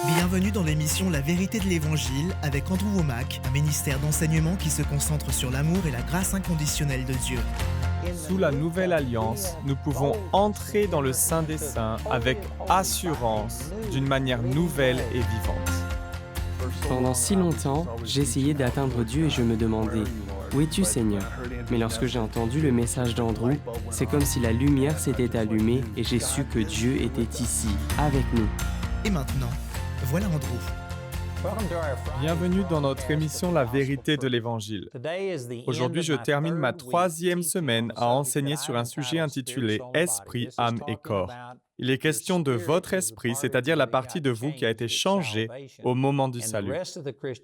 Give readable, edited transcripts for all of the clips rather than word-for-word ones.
Bienvenue dans l'émission La vérité de l'Évangile avec Andrew Womack, un ministère d'enseignement qui se concentre sur l'amour et la grâce inconditionnelle de Dieu. Sous la nouvelle alliance, nous pouvons entrer dans le Saint des Saints avec assurance, d'une manière nouvelle et vivante. Pendant si longtemps, j'essayais d'atteindre Dieu et je me demandais « Où es-tu, Seigneur ?» Mais lorsque j'ai entendu le message d'Andrew, c'est comme si la lumière s'était allumée et j'ai su que Dieu était ici, avec nous. Et maintenant, voilà Andrew. Bienvenue dans notre émission La vérité de l'Évangile. Aujourd'hui, je termine ma 3e semaine à enseigner sur un sujet intitulé « Esprit, âme et corps ». Il est question de votre esprit, c'est-à-dire la partie de vous qui a été changée au moment du salut.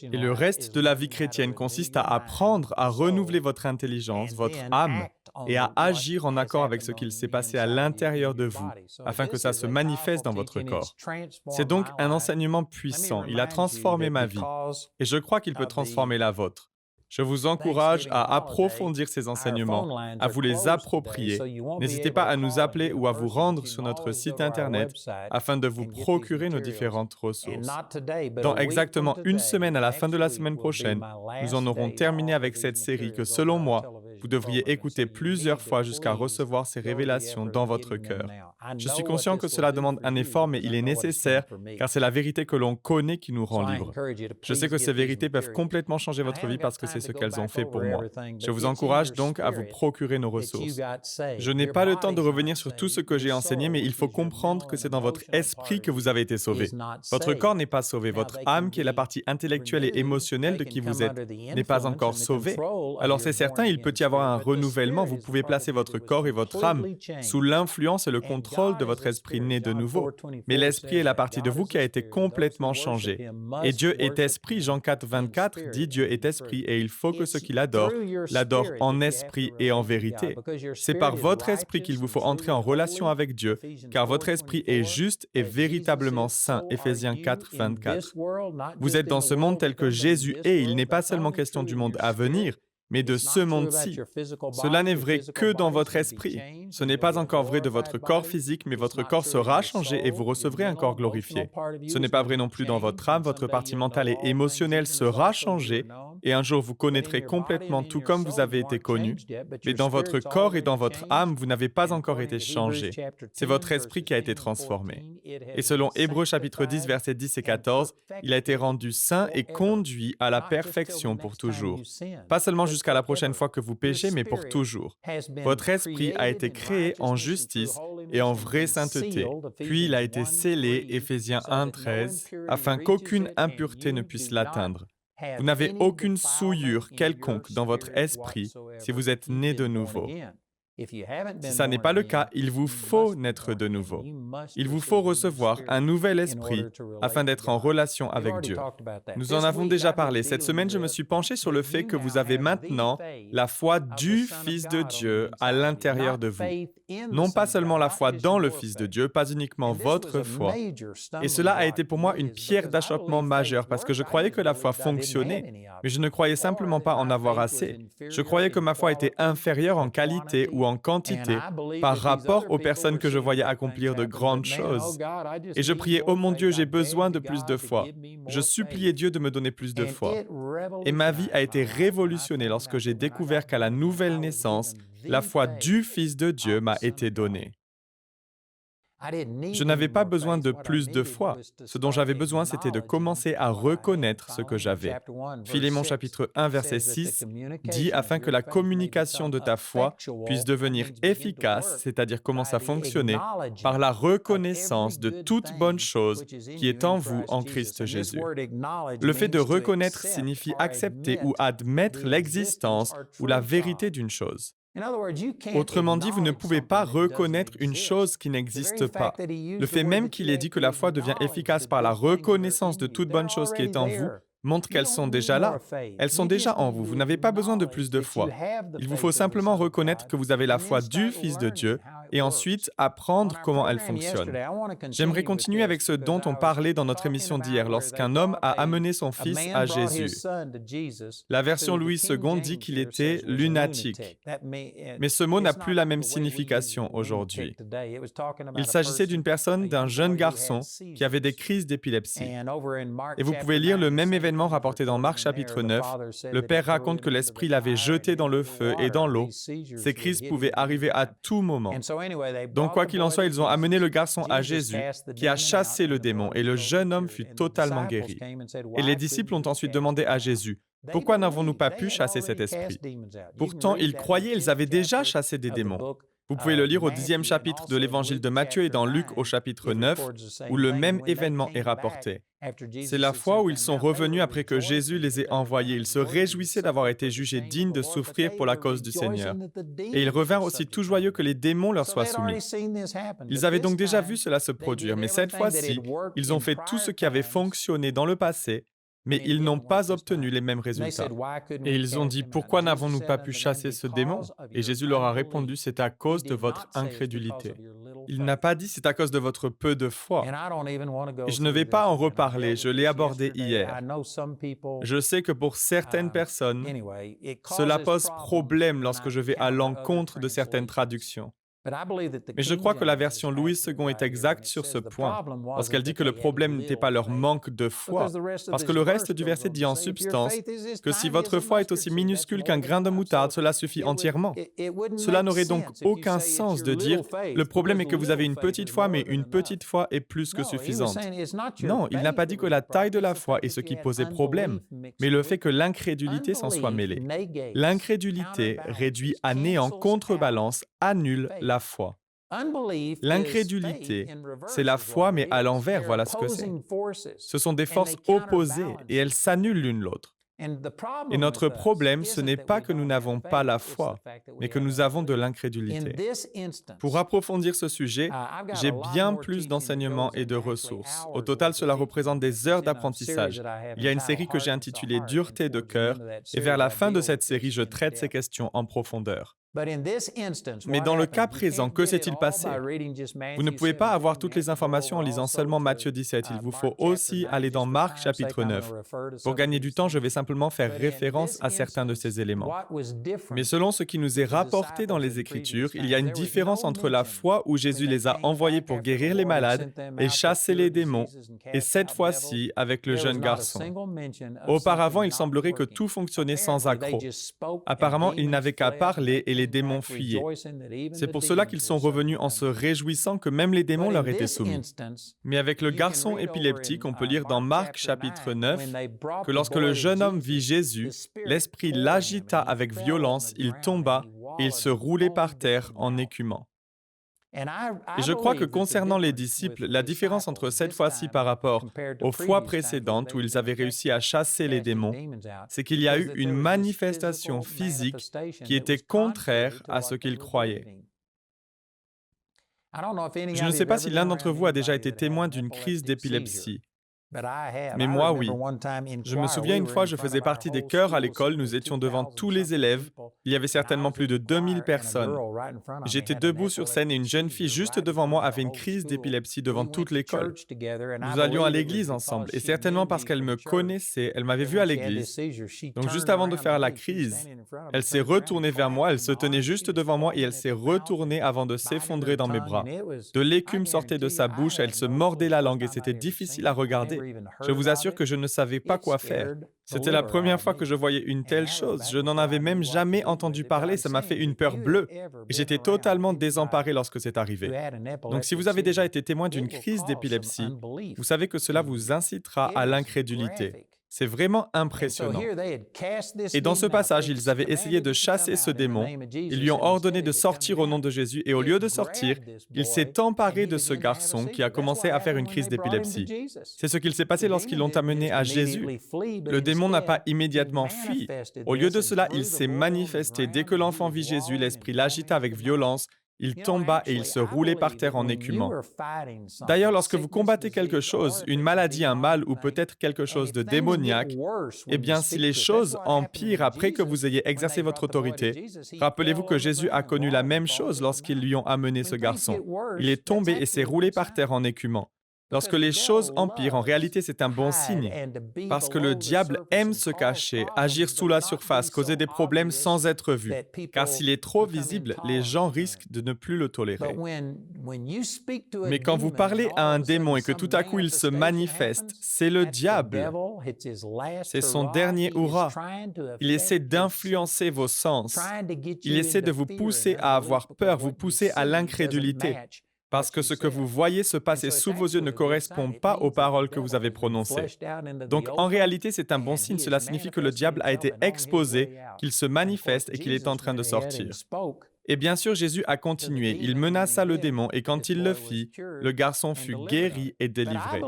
Et le reste de la vie chrétienne consiste à apprendre à renouveler votre intelligence, votre âme, et à agir en accord avec ce qu'il s'est passé à l'intérieur de vous, afin que ça se manifeste dans votre corps. C'est donc un enseignement puissant. Il a transformé ma vie, et je crois qu'il peut transformer la vôtre. Je vous encourage à approfondir ces enseignements, à vous les approprier. N'hésitez pas à nous appeler ou à vous rendre sur notre site Internet afin de vous procurer nos différentes ressources. Dans exactement une semaine à la fin de la semaine prochaine, nous en aurons terminé avec cette série que, selon moi, vous devriez écouter plusieurs fois jusqu'à recevoir ces révélations dans votre cœur. Je suis conscient que cela demande un effort, mais il est nécessaire, car c'est la vérité que l'on connaît qui nous rend libres. Je sais que ces vérités peuvent complètement changer votre vie parce que c'est ce qu'elles ont fait pour moi. Je vous encourage donc à vous procurer nos ressources. Je n'ai pas le temps de revenir sur tout ce que j'ai enseigné, mais il faut comprendre que c'est dans votre esprit que vous avez été sauvé. Votre corps n'est pas sauvé. Votre âme, qui est la partie intellectuelle et émotionnelle de qui vous êtes, n'est pas encore sauvée. Alors c'est certain, il peut y avoir un renouvellement. Vous pouvez placer votre corps et votre âme sous l'influence et le contrôle de votre esprit né de nouveau. Mais l'esprit est la partie de vous qui a été complètement changée. Et Dieu est esprit. Jean 4, 24 dit Dieu est esprit et il faut que ceux qui l'adorent en esprit et en vérité. C'est par votre esprit qu'il vous faut entrer en relation avec Dieu, car votre esprit est juste et véritablement saint. Éphésiens 4, 24. Vous êtes dans ce monde tel que Jésus est. Il n'est pas seulement question du monde à venir, mais de ce monde-ci. Cela n'est vrai que dans votre esprit. Ce n'est pas encore vrai de votre corps physique, mais votre corps sera changé et vous recevrez un corps glorifié. Ce n'est pas vrai non plus dans votre âme, votre partie mentale et émotionnelle sera changée, et un jour vous connaîtrez complètement tout comme vous avez été connu, mais dans votre corps et dans votre âme, vous n'avez pas encore été changé. C'est votre esprit qui a été transformé. Et selon Hébreux chapitre 10, versets 10 et 14, il a été rendu saint et conduit à la perfection pour toujours. Pas seulement jusqu'à la prochaine fois que vous péchez, mais pour toujours. Votre esprit a été créé en justice et en vraie sainteté, puis il a été scellé, Éphésiens 1, 13, afin qu'aucune impureté ne puisse l'atteindre. Vous n'avez aucune souillure quelconque dans votre esprit si vous êtes né de nouveau. Si ça n'est pas le cas, il vous faut naître de nouveau. Il vous faut recevoir un nouvel esprit afin d'être en relation avec Dieu. Nous en avons déjà parlé. Cette semaine, je me suis penché sur le fait que vous avez maintenant la foi du Fils de Dieu à l'intérieur de vous. Non pas seulement la foi dans le Fils de Dieu, pas uniquement votre foi. Et cela a été pour moi une pierre d'achoppement majeure parce que je croyais que la foi fonctionnait, mais je ne croyais simplement pas en avoir assez. Je croyais que ma foi était inférieure en qualité ou en quantité par rapport aux personnes que je voyais accomplir de grandes choses. Et je priais, « Oh mon Dieu, j'ai besoin de plus de foi. » Je suppliais Dieu de me donner plus de foi. Et ma vie a été révolutionnée lorsque j'ai découvert qu'à la nouvelle naissance, la foi du Fils de Dieu m'a été donnée. Je n'avais pas besoin de plus de foi. Ce dont j'avais besoin, c'était de commencer à reconnaître ce que j'avais. Philémon chapitre 1, verset 6 dit « Afin que la communication de ta foi puisse devenir efficace, c'est-à-dire commence à fonctionner, par la reconnaissance de toute bonne chose qui est en vous en Christ Jésus. » Le fait de reconnaître signifie accepter ou admettre l'existence ou la vérité d'une chose. Autrement dit, vous ne pouvez pas reconnaître une chose qui n'existe pas. Le fait même qu'il ait dit que la foi devient efficace par la reconnaissance de toute bonne chose qui est en vous montre qu'elles sont déjà là. Elles sont déjà en vous. Vous n'avez pas besoin de plus de foi. Il vous faut simplement reconnaître que vous avez la foi du Fils de Dieu et ensuite apprendre comment elles fonctionnent. J'aimerais continuer avec ce dont on parlait dans notre émission d'hier, lorsqu'un homme a amené son fils à Jésus. La version Louis II dit qu'il était lunatique, mais ce mot n'a plus la même signification aujourd'hui. Il s'agissait d'une personne, d'un jeune garçon qui avait des crises d'épilepsie. Et vous pouvez lire le même événement rapporté dans Marc chapitre 9. Le Père raconte que l'Esprit l'avait jeté dans le feu et dans l'eau. Ces crises pouvaient arriver à tout moment. Donc, quoi qu'il en soit, ils ont amené le garçon à Jésus, qui a chassé le démon, et le jeune homme fut totalement guéri. Et les disciples ont ensuite demandé à Jésus, « Pourquoi n'avons-nous pas pu chasser cet esprit ?» Pourtant, ils croyaient ils avaient déjà chassé des démons. Vous pouvez le lire au 10e chapitre de l'Évangile de Matthieu et dans Luc au chapitre 9, où le même événement est rapporté. C'est la fois où ils sont revenus après que Jésus les ait envoyés. Ils se réjouissaient d'avoir été jugés dignes de souffrir pour la cause du Seigneur. Et ils revinrent aussi tout joyeux que les démons leur soient soumis. Ils avaient donc déjà vu cela se produire, mais cette fois-ci, ils ont fait tout ce qui avait fonctionné dans le passé, mais ils n'ont pas obtenu les mêmes résultats. Et ils ont dit, « Pourquoi n'avons-nous pas pu chasser ce démon ?» Et Jésus leur a répondu, « C'est à cause de votre incrédulité. » Il n'a pas dit, « C'est à cause de votre peu de foi. » Et je ne vais pas en reparler, je l'ai abordé hier. Je sais que pour certaines personnes, cela pose problème lorsque je vais à l'encontre de certaines traductions. Mais je crois que la version Louis II est exacte sur ce point, lorsqu'elle dit que le problème n'était pas leur manque de foi, parce que le reste du verset dit en substance que si votre foi est aussi minuscule qu'un grain de moutarde, cela suffit entièrement. Cela n'aurait donc aucun sens de dire « le problème est que vous avez une petite foi, mais une petite foi est plus que suffisante ». Non, il n'a pas dit que la taille de la foi est ce qui posait problème, mais le fait que l'incrédulité s'en soit mêlée. L'incrédulité réduit à néant, contrebalance, annule la foi. L'incrédulité, c'est la foi, mais à l'envers, voilà ce que c'est. Ce sont des forces opposées et elles s'annulent l'une l'autre. Et notre problème, ce n'est pas que nous n'avons pas la foi, mais que nous avons de l'incrédulité. Pour approfondir ce sujet, j'ai bien plus d'enseignements et de ressources. Au total, cela représente des heures d'apprentissage. Il y a une série que j'ai intitulée « Dureté de cœur » et vers la fin de cette série, je traite ces questions en profondeur. Mais dans le cas présent, que s'est-il passé? Vous ne pouvez pas avoir toutes les informations en lisant seulement Matthieu 17. Il vous faut aussi aller dans Marc chapitre 9. Pour gagner du temps, je vais simplement faire référence à certains de ces éléments. Mais selon ce qui nous est rapporté dans les Écritures, il y a une différence entre la fois où Jésus les a envoyés pour guérir les malades et chasser les démons, et cette fois-ci avec le jeune garçon. Auparavant, il semblerait que tout fonctionnait sans accroc. Apparemment, il n'avait qu'à parler et les démons fuyaient. C'est pour cela qu'ils sont revenus en se réjouissant que même les démons leur étaient soumis. Mais avec le garçon épileptique, on peut lire dans Marc chapitre 9 que lorsque le jeune homme vit Jésus, l'esprit l'agita avec violence, il tomba et il se roulait par terre en écumant. Et je crois que concernant les disciples, la différence entre cette fois-ci par rapport aux fois précédentes où ils avaient réussi à chasser les démons, c'est qu'il y a eu une manifestation physique qui était contraire à ce qu'ils croyaient. Je ne sais pas si l'un d'entre vous a déjà été témoin d'une crise d'épilepsie. Mais moi, oui. Je me souviens une fois, je faisais partie des chœurs à l'école, nous étions devant tous les élèves. Il y avait certainement plus de 2000 personnes. J'étais debout sur scène et une jeune fille juste devant moi avait une crise d'épilepsie devant toute l'école. Nous allions à l'église ensemble et certainement parce qu'elle me connaissait, elle m'avait vu à l'église. Donc juste avant de faire la crise, elle s'est retournée vers moi, elle se tenait juste devant moi et elle s'est retournée avant de s'effondrer dans mes bras. De l'écume sortait de sa bouche, elle se mordait la langue et c'était difficile à regarder. Je vous assure que je ne savais pas quoi faire. C'était la première fois que je voyais une telle chose. Je n'en avais même jamais entendu parler. Ça m'a fait une peur bleue. Et j'étais totalement désemparé lorsque c'est arrivé. Donc, si vous avez déjà été témoin d'une crise d'épilepsie, vous savez que cela vous incitera à l'incrédulité. C'est vraiment impressionnant. Et dans ce passage, ils avaient essayé de chasser ce démon. Ils lui ont ordonné de sortir au nom de Jésus. Et au lieu de sortir, il s'est emparé de ce garçon qui a commencé à faire une crise d'épilepsie. C'est ce qu'il s'est passé lorsqu'ils l'ont amené à Jésus. Le démon n'a pas immédiatement fui. Au lieu de cela, il s'est manifesté. Dès que l'enfant vit Jésus, l'esprit l'agita avec violence. Il tomba et il se roulait par terre en écumant. D'ailleurs, lorsque vous combattez quelque chose, une maladie, un mal ou peut-être quelque chose de démoniaque, eh bien, si les choses empirent après que vous ayez exercé votre autorité, rappelez-vous que Jésus a connu la même chose lorsqu'ils lui ont amené ce garçon. Il est tombé et s'est roulé par terre en écumant. Lorsque les choses empirent, en réalité, c'est un bon signe, parce que le diable aime se cacher, agir sous la surface, causer des problèmes sans être vu, car s'il est trop visible, les gens risquent de ne plus le tolérer. Mais quand vous parlez à un démon et que tout à coup il se manifeste, c'est le diable. C'est son dernier hurrah. Il essaie d'influencer vos sens. Il essaie de vous pousser à avoir peur, vous pousser à l'incrédulité. Parce que ce que vous voyez se passer sous vos yeux ne correspond pas aux paroles que vous avez prononcées. Donc, en réalité, c'est un bon signe. Cela signifie que le diable a été exposé, qu'il se manifeste et qu'il est en train de sortir. Et bien sûr, Jésus a continué. Il menaça le démon et quand il le fit, le garçon fut guéri et délivré.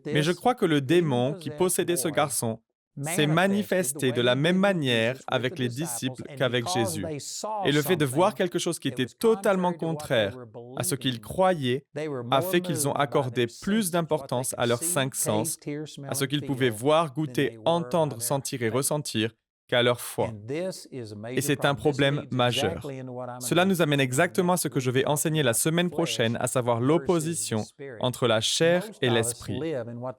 Mais je crois que le démon qui possédait ce garçon s'est manifesté de la même manière avec les disciples qu'avec Jésus. Et le fait de voir quelque chose qui était totalement contraire à ce qu'ils croyaient a fait qu'ils ont accordé plus d'importance à leurs 5 sens, à ce qu'ils pouvaient voir, goûter, entendre, sentir et ressentir, qu'à leur foi. Et c'est un problème majeur. Cela nous amène exactement à ce que je vais enseigner la semaine prochaine, à savoir l'opposition entre la chair et l'esprit.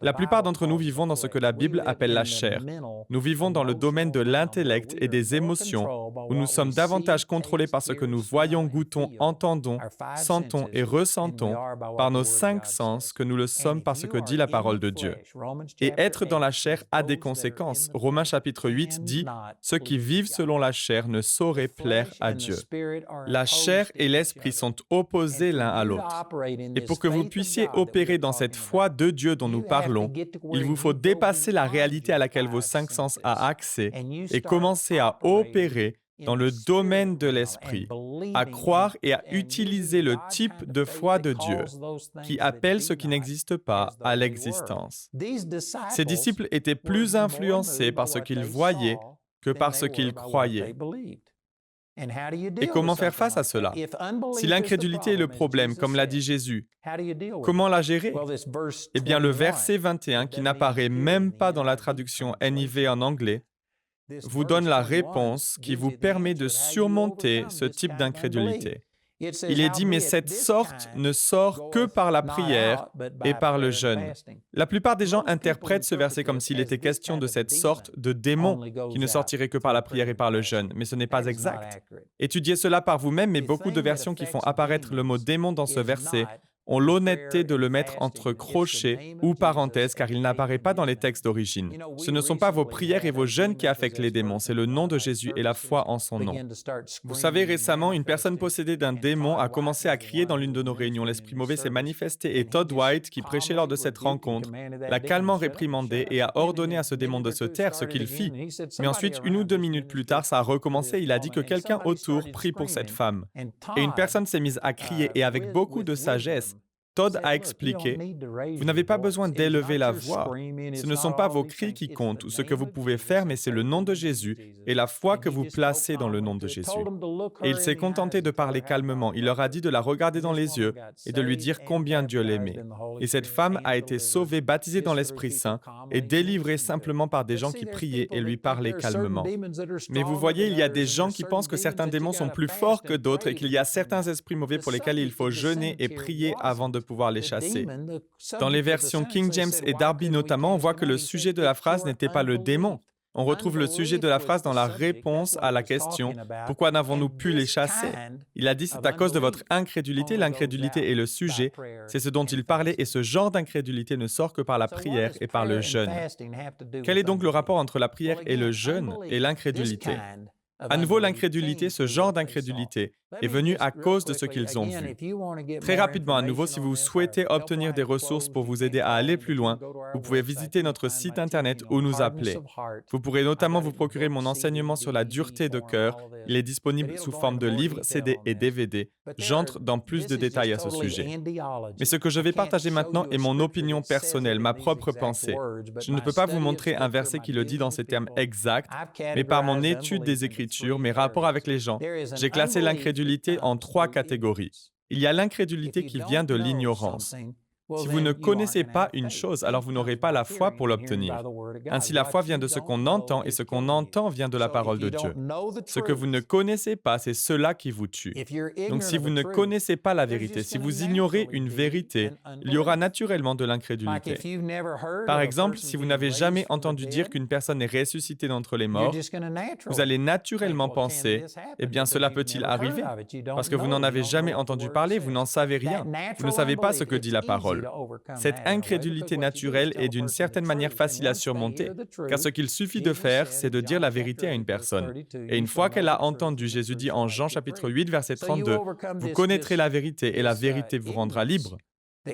La plupart d'entre nous vivons dans ce que la Bible appelle la chair. Nous vivons dans le domaine de l'intellect et des émotions, où nous sommes davantage contrôlés par ce que nous voyons, goûtons, entendons, sentons et ressentons par nos 5 sens que nous le sommes par ce que dit la parole de Dieu. Et être dans la chair a des conséquences. Romains chapitre 8 dit « Ceux qui vivent selon la chair ne sauraient plaire à Dieu ». La chair et l'esprit sont opposés l'un à l'autre. Et pour que vous puissiez opérer dans cette foi de Dieu dont nous parlons, il vous faut dépasser la réalité à laquelle vos 5 sens ont accès et commencer à opérer dans le domaine de l'esprit, à croire et à utiliser le type de foi de Dieu qui appelle ce qui n'existe pas à l'existence. Ces disciples étaient plus influencés par ce qu'ils voyaient que par ce qu'ils croyaient. Et comment faire face à cela? Si l'incrédulité est le problème, comme l'a dit Jésus, comment la gérer? Eh bien, le verset 21, qui n'apparaît même pas dans la traduction NIV en anglais, vous donne la réponse qui vous permet de surmonter ce type d'incrédulité. Il est dit, mais cette sorte ne sort que par la prière et par le jeûne. La plupart des gens interprètent ce verset comme s'il était question de cette sorte de démon qui ne sortirait que par la prière et par le jeûne, mais ce n'est pas exact. Étudiez cela par vous-même, mais beaucoup de versions qui font apparaître le mot démon dans ce verset ont l'honnêteté de le mettre entre crochets ou parenthèses car il n'apparaît pas dans les textes d'origine. Ce ne sont pas vos prières et vos jeûnes qui affectent les démons, c'est le nom de Jésus et la foi en son nom. Vous savez, récemment, une personne possédée d'un démon a commencé à crier dans l'une de nos réunions. L'esprit mauvais s'est manifesté et Todd White, qui prêchait lors de cette rencontre, l'a calmement réprimandé et a ordonné à ce démon de se taire, ce qu'il fit. Mais ensuite, 1 ou 2 minutes plus tard, ça a recommencé. Il a dit que quelqu'un autour prie pour cette femme. Et une personne s'est mise à crier et avec beaucoup de sagesse, Todd a expliqué, « Vous n'avez pas besoin d'élever la voix. Ce ne sont pas vos cris qui comptent ou ce que vous pouvez faire, mais c'est le nom de Jésus et la foi que vous placez dans le nom de Jésus. » Et il s'est contenté de parler calmement. Il leur a dit de la regarder dans les yeux et de lui dire combien Dieu l'aimait. Et cette femme a été sauvée, baptisée dans l'Esprit Saint et délivrée simplement par des gens qui priaient et lui parlaient calmement. Mais vous voyez, il y a des gens qui pensent que certains démons sont plus forts que d'autres et qu'il y a certains esprits mauvais pour lesquels il faut jeûner et prier avant de pouvoir les chasser. Dans les versions King James et Darby notamment, on voit que le sujet de la phrase n'était pas le démon. On retrouve le sujet de la phrase dans la réponse à la question « Pourquoi n'avons-nous pu les chasser ?» Il a dit « C'est à cause de votre incrédulité. L'incrédulité est le sujet. C'est ce dont il parlait et ce genre d'incrédulité ne sort que par la prière et par le jeûne. » Quel est donc le rapport entre la prière et le jeûne et l'incrédulité? À nouveau, l'incrédulité, ce genre d'incrédulité, est venu à cause de ce qu'ils ont vu. Très rapidement, à nouveau, si vous souhaitez obtenir des ressources pour vous aider à aller plus loin, vous pouvez visiter notre site Internet ou nous appeler. Vous pourrez notamment vous procurer mon enseignement sur la dureté de cœur. Il est disponible sous forme de livres, CD et DVD. J'entre dans plus de détails à ce sujet. Mais ce que je vais partager maintenant est mon opinion personnelle, ma propre pensée. Je ne peux pas vous montrer un verset qui le dit dans ces termes exacts, mais par mon étude des Écritures, nourriture, mes rapports avec les gens, j'ai classé l'incrédulité en 3 catégories. Il y a l'incrédulité qui vient de l'ignorance. Si vous ne connaissez pas une chose, alors vous n'aurez pas la foi pour l'obtenir. Ainsi, la foi vient de ce qu'on entend et ce qu'on entend vient de la parole de Dieu. Ce que vous ne connaissez pas, c'est cela qui vous tue. Donc, si vous ne connaissez pas la vérité, si vous ignorez une vérité, il y aura naturellement de l'incrédulité. Par exemple, si vous n'avez jamais entendu dire qu'une personne est ressuscitée d'entre les morts, vous allez naturellement penser, eh bien, cela peut-il arriver? Parce que vous n'en avez jamais entendu parler, vous n'en savez rien. Vous ne savez pas ce que dit la parole. Cette incrédulité naturelle est d'une certaine manière facile à surmonter, car ce qu'il suffit de faire, c'est de dire la vérité à une personne. Et une fois qu'elle a entendu, Jésus dit en Jean chapitre 8, verset 32, « Vous connaîtrez la vérité et la vérité vous rendra libre. »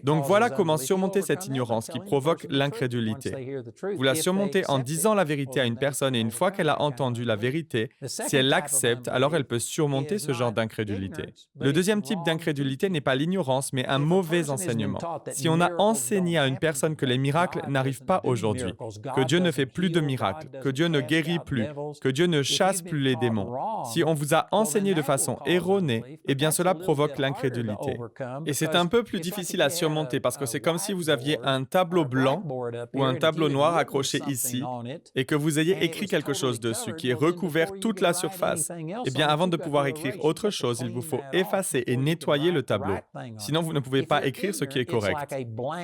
Donc voilà comment surmonter cette ignorance qui provoque l'incrédulité. Vous la surmontez en disant la vérité à une personne et une fois qu'elle a entendu la vérité, si elle l'accepte, alors elle peut surmonter ce genre d'incrédulité. Le deuxième type d'incrédulité n'est pas l'ignorance, mais un mauvais enseignement. Si on a enseigné à une personne que les miracles n'arrivent pas aujourd'hui, que Dieu ne fait plus de miracles, que Dieu ne guérit plus, que Dieu ne chasse plus les démons, si on vous a enseigné de façon erronée, eh bien cela provoque l'incrédulité. Et c'est un peu plus difficile à surmonter parce que c'est comme si vous aviez un tableau blanc ou un tableau noir accroché ici et que vous ayez écrit quelque chose dessus qui est recouvert toute la surface. Eh bien, avant de pouvoir écrire autre chose, il vous faut effacer et nettoyer le tableau. Sinon, vous ne pouvez pas écrire ce qui est correct.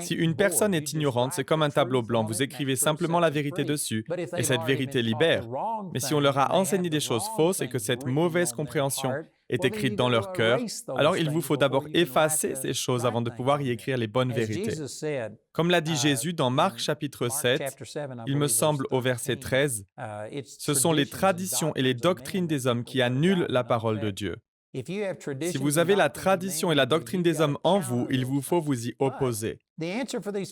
Si une personne est ignorante, c'est comme un tableau blanc. Vous écrivez simplement la vérité dessus et cette vérité libère. Mais si on leur a enseigné des choses fausses et que cette mauvaise compréhension est écrite dans leur cœur, alors il vous faut d'abord effacer ces choses avant de pouvoir y écrire les bonnes vérités. Comme l'a dit Jésus dans Marc chapitre 7, il me semble au verset 13, « Ce sont les traditions et les doctrines des hommes qui annulent la parole de Dieu. » Si vous avez la tradition et la doctrine des hommes en vous, il vous faut vous y opposer. Mais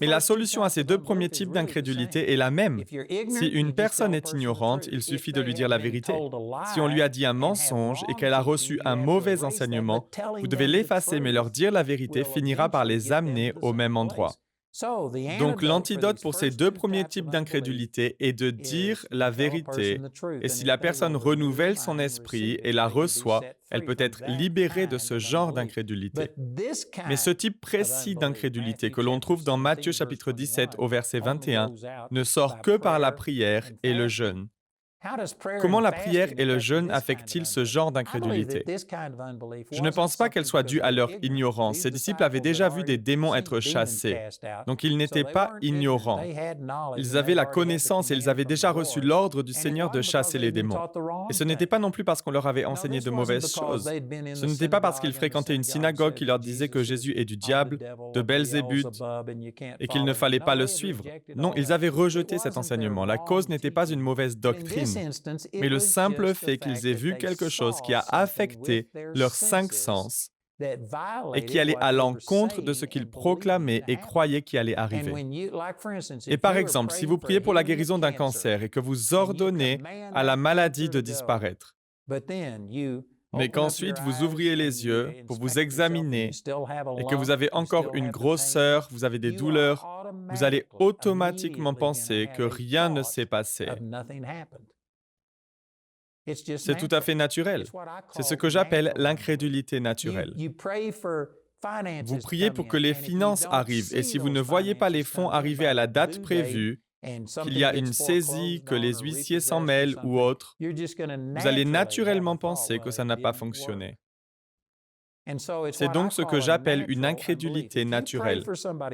la solution à ces 2 premiers types d'incrédulité est la même. Si une personne est ignorante, il suffit de lui dire la vérité. Si on lui a dit un mensonge et qu'elle a reçu un mauvais enseignement, vous devez l'effacer, mais leur dire la vérité finira par les amener au même endroit. Donc l'antidote pour ces 2 premiers types d'incrédulité est de dire la vérité. Et si la personne renouvelle son esprit et la reçoit, elle peut être libérée de ce genre d'incrédulité. Mais ce type précis d'incrédulité que l'on trouve dans Matthieu chapitre 17 au verset 21 ne sort que par la prière et le jeûne. Comment la prière et le jeûne affectent-ils ce genre d'incrédulité? Je ne pense pas qu'elle soit due à leur ignorance. Ces disciples avaient déjà vu des démons être chassés. Donc ils n'étaient pas ignorants. Ils avaient la connaissance et ils avaient déjà reçu l'ordre du Seigneur de chasser les démons. Et ce n'était pas non plus parce qu'on leur avait enseigné de mauvaises choses. Ce n'était pas parce qu'ils fréquentaient une synagogue qui leur disait que Jésus est du diable, de Belzébuth, et qu'il ne fallait pas le suivre. Non, ils avaient rejeté cet enseignement. La cause n'était pas une mauvaise doctrine, mais le simple fait qu'ils aient vu quelque chose qui a affecté leurs 5 sens et qui allait à l'encontre de ce qu'ils proclamaient et croyaient qui allait arriver. Et par exemple, si vous priez pour la guérison d'un cancer et que vous ordonnez à la maladie de disparaître, mais qu'ensuite vous ouvriez les yeux pour vous examiner et que vous avez encore une grosseur, vous avez des douleurs, vous allez automatiquement penser que rien ne s'est passé. C'est tout à fait naturel. C'est ce que j'appelle l'incrédulité naturelle. Vous priez pour que les finances arrivent et si vous ne voyez pas les fonds arriver à la date prévue, qu'il y a une saisie, que les huissiers s'en mêlent ou autre, vous allez naturellement penser que ça n'a pas fonctionné. C'est donc ce que j'appelle une incrédulité naturelle.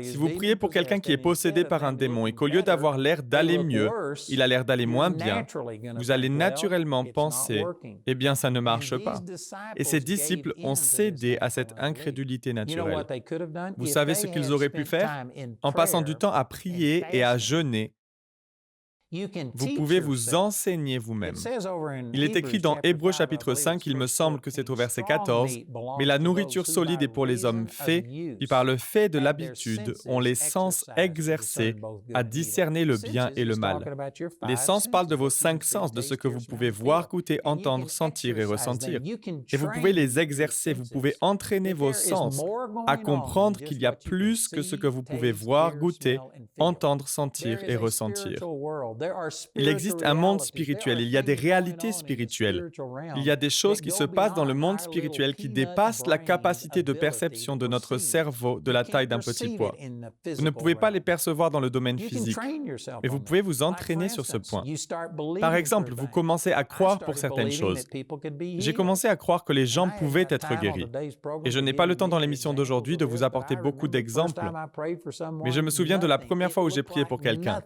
Si vous priez pour quelqu'un qui est possédé par un démon et qu'au lieu d'avoir l'air d'aller mieux, il a l'air d'aller moins bien, vous allez naturellement penser « Eh bien, ça ne marche pas ». Et ces disciples ont cédé à cette incrédulité naturelle. Vous savez ce qu'ils auraient pu faire? En passant du temps à prier et à jeûner, vous pouvez vous enseigner vous-même. Il est écrit dans Hébreux chapitre 5, il me semble que c'est au verset 14, « Mais la nourriture solide est pour les hommes faits, qui par le fait de l'habitude ont les sens exercés à discerner le bien et le mal. » Les sens parlent de vos 5 sens, de ce que vous pouvez voir, goûter, entendre, sentir et ressentir. Et vous pouvez les exercer, vous pouvez entraîner vos sens à comprendre qu'il y a plus que ce que vous pouvez voir, goûter, entendre, sentir et ressentir. Il existe un monde spirituel, il y a des réalités spirituelles. Il y a des choses qui se passent dans le monde spirituel qui dépassent la capacité de perception de notre cerveau de la taille d'un petit pois. Vous ne pouvez pas les percevoir dans le domaine physique, mais vous pouvez vous entraîner sur ce point. Par exemple, vous commencez à croire pour certaines choses. J'ai commencé à croire que les gens pouvaient être guéris. Et je n'ai pas le temps dans l'émission d'aujourd'hui de vous apporter beaucoup d'exemples, mais je me souviens de la première fois où j'ai prié pour quelqu'un.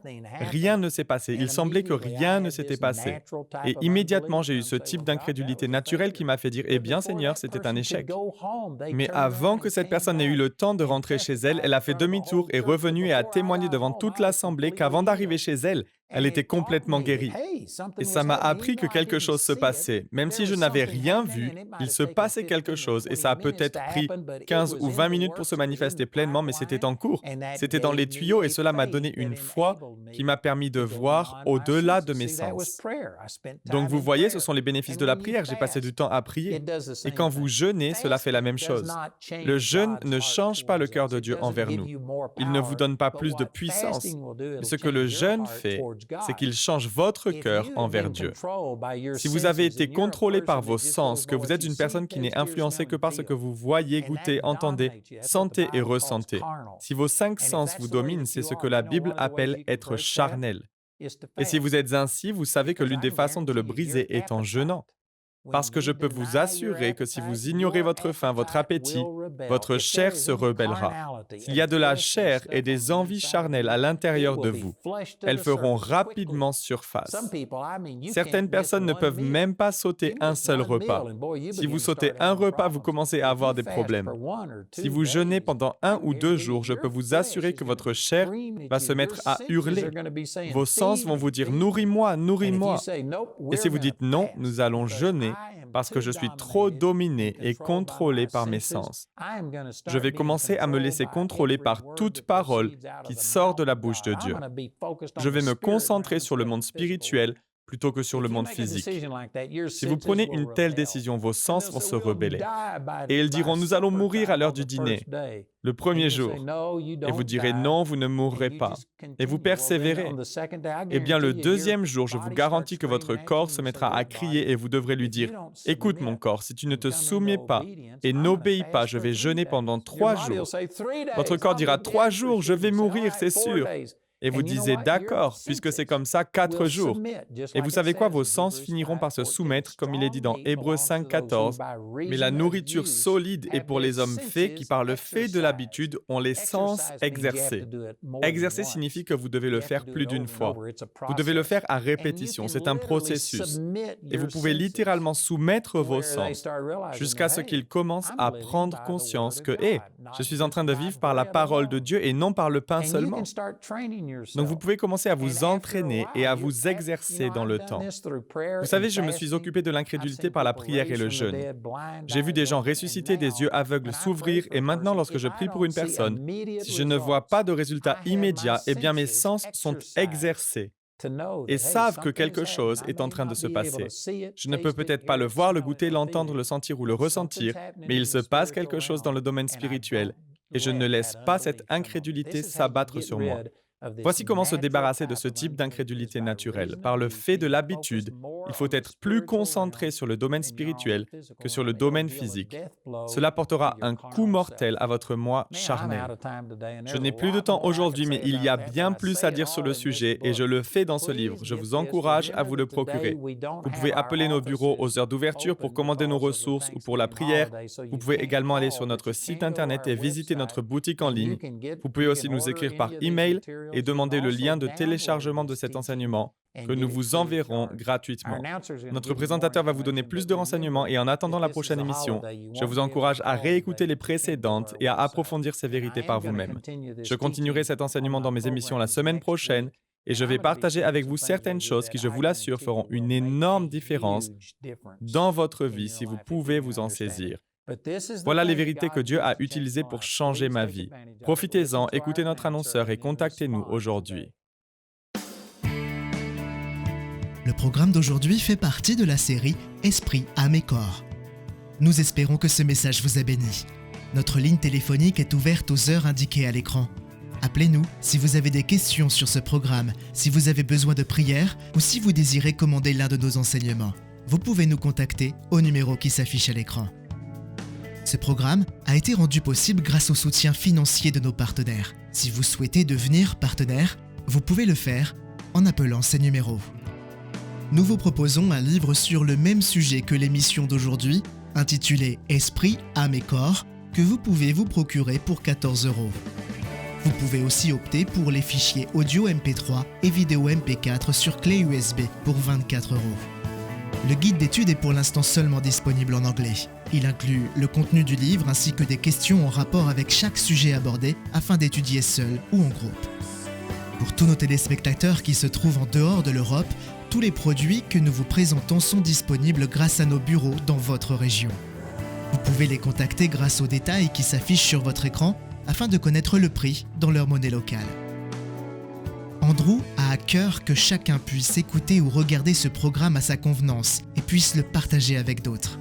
Rien ne s'est passé. Il semblait que rien ne s'était passé. Et immédiatement, j'ai eu ce type d'incrédulité naturelle qui m'a fait dire « Eh bien, Seigneur, c'était un échec. » Mais avant que cette personne n'ait eu le temps de rentrer chez elle, elle a fait demi-tour, est revenue et a témoigné devant toute l'assemblée qu'avant d'arriver chez elle, elle était complètement guérie. Et ça m'a appris que quelque chose se passait. Même si je n'avais rien vu, il se passait quelque chose. Et ça a peut-être pris 15 ou 20 minutes pour se manifester pleinement, mais c'était en cours. C'était dans les tuyaux et cela m'a donné une foi qui m'a permis de voir au-delà de mes sens. Donc vous voyez, ce sont les bénéfices de la prière. J'ai passé du temps à prier. Et quand vous jeûnez, cela fait la même chose. Le jeûne ne change pas le cœur de Dieu envers nous. Il ne vous donne pas plus de puissance. Mais ce que le jeûne fait, c'est qu'il change votre cœur envers Dieu. Si vous avez été contrôlé par vos sens, que vous êtes une personne qui n'est influencée que par ce que vous voyez, goûtez, entendez, sentez et ressentez, si vos 5 sens vous dominent, c'est ce que la Bible appelle être charnel. Et si vous êtes ainsi, vous savez que l'une des façons de le briser est en jeûnant. Parce que je peux vous assurer que si vous ignorez votre faim, votre appétit, votre chair se rebellera. S'il y a de la chair et des envies charnelles à l'intérieur de vous, elles feront rapidement surface. Certaines personnes ne peuvent même pas sauter un seul repas. Si vous sautez un repas, vous commencez à avoir des problèmes. Si vous jeûnez pendant 1 ou 2 jours, je peux vous assurer que votre chair va se mettre à hurler. Vos sens vont vous dire « Nourris-moi, nourris-moi ». Et si vous dites « Non, nous allons jeûner », parce que je suis trop dominé et contrôlé par mes sens. Je vais commencer à me laisser contrôler par toute parole qui sort de la bouche de Dieu. Je vais me concentrer sur le monde spirituel plutôt que sur le monde physique. Si vous prenez une telle décision, vos sens vont se rebeller. Et ils diront « Nous allons mourir à l'heure du dîner ». Le premier jour. Et vous direz « Non, vous ne mourrez pas ». Et vous persévérez. Eh bien, le deuxième jour, je vous garantis que votre corps se mettra à crier et vous devrez lui dire « Écoute mon corps, si tu ne te soumets pas et n'obéis pas, je vais jeûner pendant 3 jours. » Votre corps dira « 3 jours, je vais mourir, c'est sûr. » Et vous disiez « D'accord, puisque c'est comme ça, 4 jours. » Et vous savez quoi? Vos sens finiront par se soumettre, comme il est dit dans Hébreux 5,14. Mais la nourriture solide est pour les hommes faits qui, par le fait de l'habitude, ont les sens exercés. Exercer signifie que vous devez le faire plus d'une fois. Vous devez le faire à répétition. C'est un processus. Et vous pouvez littéralement soumettre vos sens jusqu'à ce qu'ils commencent à prendre conscience que « Hé, je suis en train de vivre par la parole de Dieu et non par le pain seulement. » Donc vous pouvez commencer à vous entraîner et à vous exercer dans le temps. Vous savez, je me suis occupé de l'incrédulité par la prière et le jeûne. J'ai vu des gens ressusciter, des yeux aveugles s'ouvrir, et maintenant lorsque je prie pour une personne, si je ne vois pas de résultat immédiat, eh bien mes sens sont exercés et savent que quelque chose est en train de se passer. Je ne peux peut-être pas le voir, le goûter, l'entendre, le sentir ou le ressentir, mais il se passe quelque chose dans le domaine spirituel et je ne laisse pas cette incrédulité s'abattre sur moi. Voici comment se débarrasser de ce type d'incrédulité naturelle. Par le fait de l'habitude, il faut être plus concentré sur le domaine spirituel que sur le domaine physique. Cela portera un coup mortel à votre moi charnel. Je n'ai plus de temps aujourd'hui, mais il y a bien plus à dire sur le sujet et je le fais dans ce livre. Je vous encourage à vous le procurer. Vous pouvez appeler nos bureaux aux heures d'ouverture pour commander nos ressources ou pour la prière. Vous pouvez également aller sur notre site Internet et visiter notre boutique en ligne. Vous pouvez aussi nous écrire par email et demander le lien de téléchargement de cet enseignement que nous vous enverrons gratuitement. Notre présentateur va vous donner plus de renseignements et en attendant la prochaine émission, je vous encourage à réécouter les précédentes et à approfondir ces vérités par vous-même. Je continuerai cet enseignement dans mes émissions la semaine prochaine et je vais partager avec vous certaines choses qui, je vous l'assure, feront une énorme différence dans votre vie si vous pouvez vous en saisir. Voilà les vérités que Dieu a utilisées pour changer ma vie. Profitez-en, écoutez notre annonceur et contactez-nous aujourd'hui. Le programme d'aujourd'hui fait partie de la série Esprit, âme et corps. Nous espérons que ce message vous a béni. Notre ligne téléphonique est ouverte aux heures indiquées à l'écran. Appelez-nous si vous avez des questions sur ce programme, si vous avez besoin de prière ou si vous désirez commander l'un de nos enseignements. Vous pouvez nous contacter au numéro qui s'affiche à l'écran. Ce programme a été rendu possible grâce au soutien financier de nos partenaires. Si vous souhaitez devenir partenaire, vous pouvez le faire en appelant ces numéros. Nous vous proposons un livre sur le même sujet que l'émission d'aujourd'hui, intitulé « Esprit, âme et corps », que vous pouvez vous procurer pour 14 €. Vous pouvez aussi opter pour les fichiers audio MP3 et vidéo MP4 sur clé USB pour 24 €. Le guide d'études est pour l'instant seulement disponible en anglais. Il inclut le contenu du livre ainsi que des questions en rapport avec chaque sujet abordé afin d'étudier seul ou en groupe. Pour tous nos téléspectateurs qui se trouvent en dehors de l'Europe, tous les produits que nous vous présentons sont disponibles grâce à nos bureaux dans votre région. Vous pouvez les contacter grâce aux détails qui s'affichent sur votre écran afin de connaître le prix dans leur monnaie locale. Andrew a à cœur que chacun puisse écouter ou regarder ce programme à sa convenance et puisse le partager avec d'autres.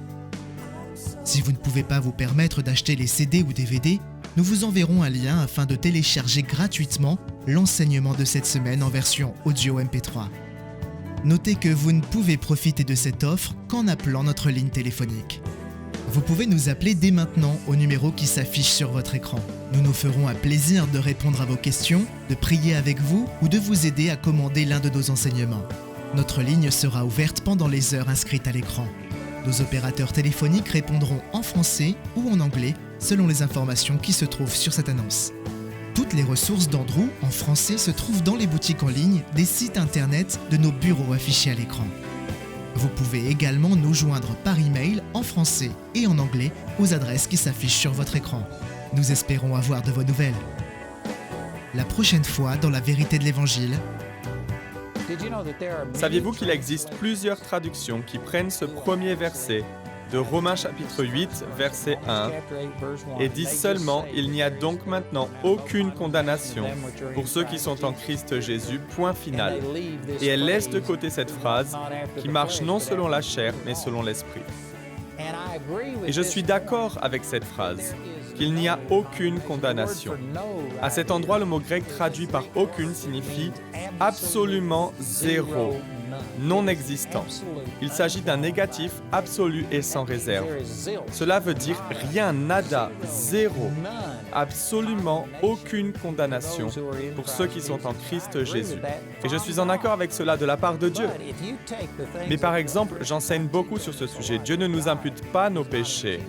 Si vous ne pouvez pas vous permettre d'acheter les CD ou DVD, nous vous enverrons un lien afin de télécharger gratuitement l'enseignement de cette semaine en version audio MP3. Notez que vous ne pouvez profiter de cette offre qu'en appelant notre ligne téléphonique. Vous pouvez nous appeler dès maintenant au numéro qui s'affiche sur votre écran. Nous nous ferons un plaisir de répondre à vos questions, de prier avec vous ou de vous aider à commander l'un de nos enseignements. Notre ligne sera ouverte pendant les heures inscrites à l'écran. Nos opérateurs téléphoniques répondront en français ou en anglais selon les informations qui se trouvent sur cette annonce. Toutes les ressources d'Andrew en français se trouvent dans les boutiques en ligne des sites internet de nos bureaux affichés à l'écran. Vous pouvez également nous joindre par email en français et en anglais aux adresses qui s'affichent sur votre écran. Nous espérons avoir de vos nouvelles. La prochaine fois dans la vérité de l'Évangile. Saviez-vous qu'il existe plusieurs traductions qui prennent ce premier verset de Romains chapitre 8, verset 1, et disent seulement « Il n'y a donc maintenant aucune condamnation pour ceux qui sont en Christ Jésus, point final ». Et elles laissent de côté cette phrase qui marche non selon la chair, mais selon l'esprit. Et je suis d'accord avec cette phrase, qu'il n'y a aucune condamnation. À cet endroit, le mot grec traduit par « aucune » signifie « absolument zéro ». Non existant. Il s'agit d'un négatif absolu et sans réserve. Cela veut dire rien, nada, zéro, absolument aucune condamnation pour ceux qui sont en Christ Jésus. Et je suis en accord avec cela de la part de Dieu. Mais par exemple, j'enseigne beaucoup sur ce sujet. Dieu ne nous impute pas nos péchés.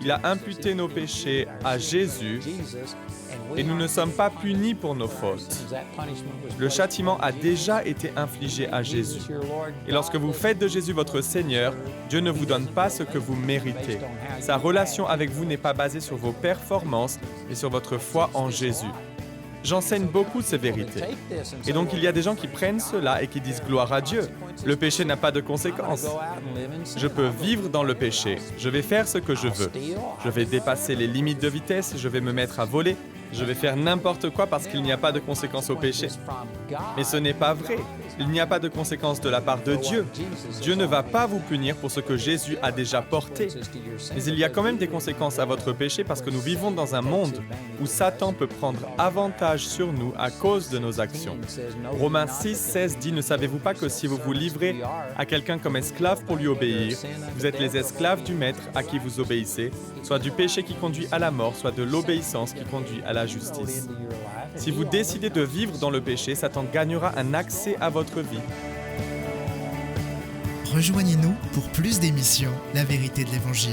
Il a imputé nos péchés à Jésus et nous ne sommes pas punis pour nos fautes. Le châtiment a déjà été infligé à Jésus. Et lorsque vous faites de Jésus votre Seigneur, Dieu ne vous donne pas ce que vous méritez. Sa relation avec vous n'est pas basée sur vos performances, mais sur votre foi en Jésus. J'enseigne beaucoup ces vérités. Et donc il y a des gens qui prennent cela et qui disent « Gloire à Dieu ». Le péché n'a pas de conséquences. Je peux vivre dans le péché. Je vais faire ce que je veux. Je vais dépasser les limites de vitesse, je vais me mettre à voler. Je vais faire n'importe quoi parce qu'il n'y a pas de conséquences au péché. Mais ce n'est pas vrai. Il n'y a pas de conséquences de la part de Dieu. Dieu ne va pas vous punir pour ce que Jésus a déjà porté. Mais il y a quand même des conséquences à votre péché parce que nous vivons dans un monde où Satan peut prendre avantage sur nous à cause de nos actions. Romains 6, 16 dit « Ne savez-vous pas que si vous vous livrez à quelqu'un comme esclave pour lui obéir, vous êtes les esclaves du maître à qui vous obéissez, soit du péché qui conduit à la mort, soit de l'obéissance qui conduit à la justice. » Si vous décidez de vivre dans le péché, Satan gagnera un accès à votre vie. Rejoignez-nous pour plus d'émissions La vérité de l'Évangile.